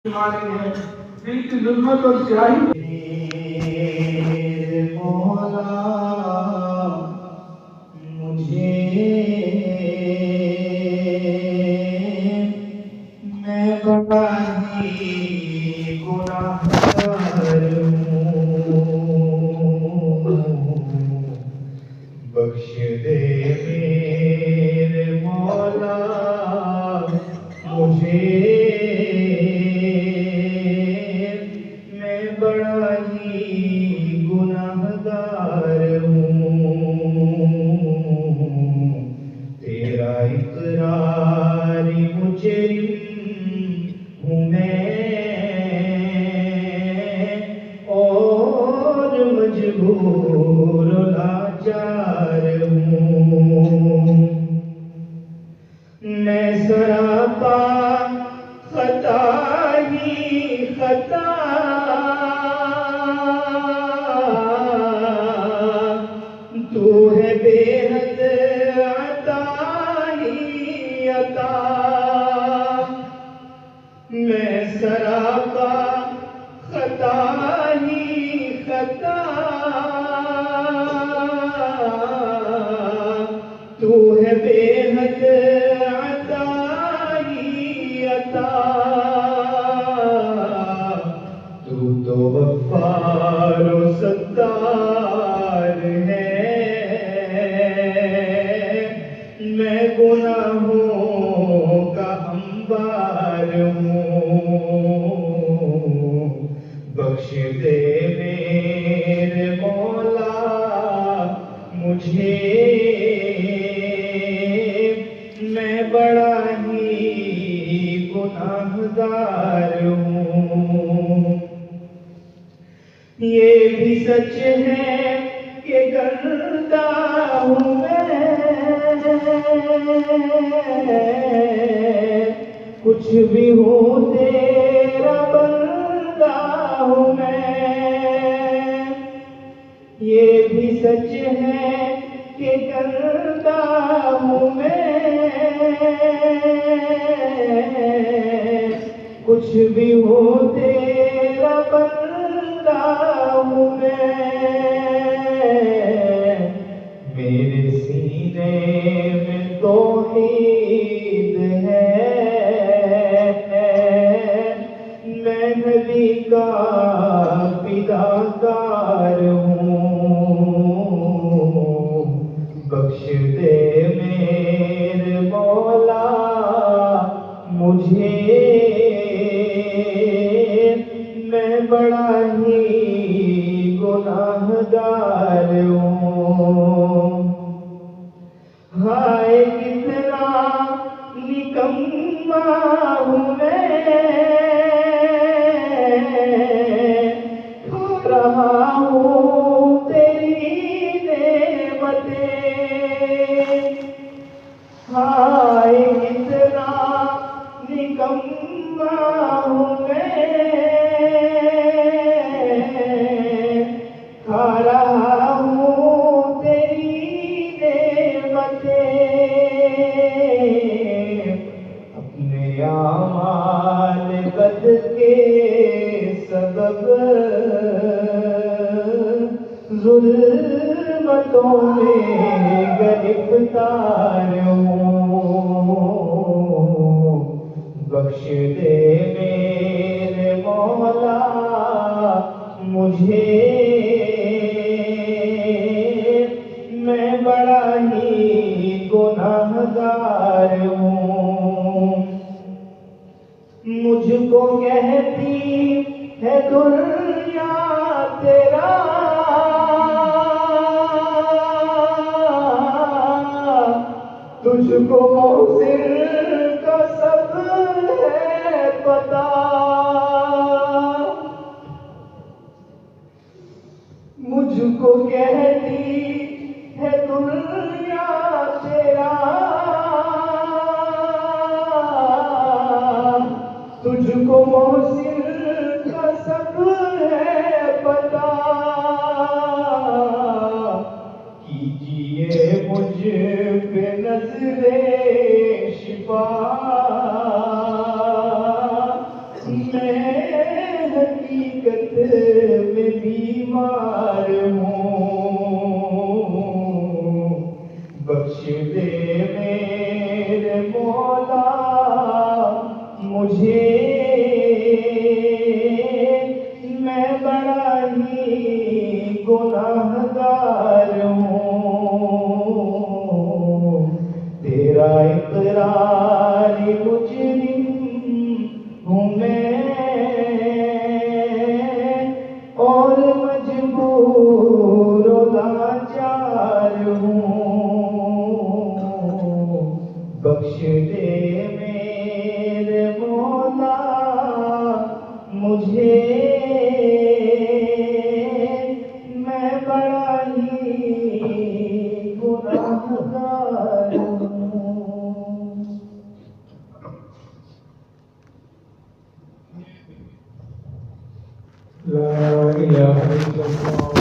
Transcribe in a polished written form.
بیماری ہے، دل کی ظلمت اور سیاہی مولا مجھے میں بڑا ہی گناہگار ہوں، بخش دے میرے مولا مجھے، میں بڑا ہی گناہگار ہوں، تیرا اقراری مجرم ہوں میں اور مجبور و لاچار ہوں، میں سراپا خطا ہی خطا، تو ہے بے حد عطا ہی عطا، میں سراپا خطا ہی خطا، تو ہے بے حد عطا ہی عطا، تو غفار و ستار ہے، میں گناہوں کا انبار ہوں، بخش دے میرے مولا مجھے، میں بڑا ہی گناہگار ہوں، یہ بھی سچ ہے کہ گندا ہوں میں، کچھ بھی ہوں تیرا بندہ ہوں میں، یہ بھی سچ ہے کہ گندا ہوں میں، کچھ بھی ہوں تیرا بندہ ہوں میں، میرے سینے میں توحید ہے، میں نبی کا فداکار ہوں، بخش دے میرے مولا مجھے، میں بڑا ہی گناہگار ہوں، ہائے کتنا نکما ہوں میں، کھا رہا ہوں تیری نعمتیں، ہائے کتنا نکما ہوں میں، کھا رہا ہوں تیری نعمتیں، اپنے اعمال بد کے سبب ظلمتوں میں گرفتار ہوں، بخش دے میرے مولا مجھے، میں بڑا ہی گناہگار ہوں، مجھ کو کہتی ہے دنیا تیرا تجھ کو محسن کا سب ہے پتا، مجھ کو کہتی ہے دنیا تیرا تجھ کو محسن کا سب ہے پتا، کیجیے مجھ پہ نظر شفا، میں حقیقت میں بیمار ہوں، بخش دے میرے مولا مجھے، میں بڑا ہی گناہگار ہوں، تیرا اقرار مجرم ہوں میں، اور مجبور و لاچار ہوں، بخش دے میرے مولا مجھے، میں بڑا ہی گناہگار ہوں۔ لا إله إلا الله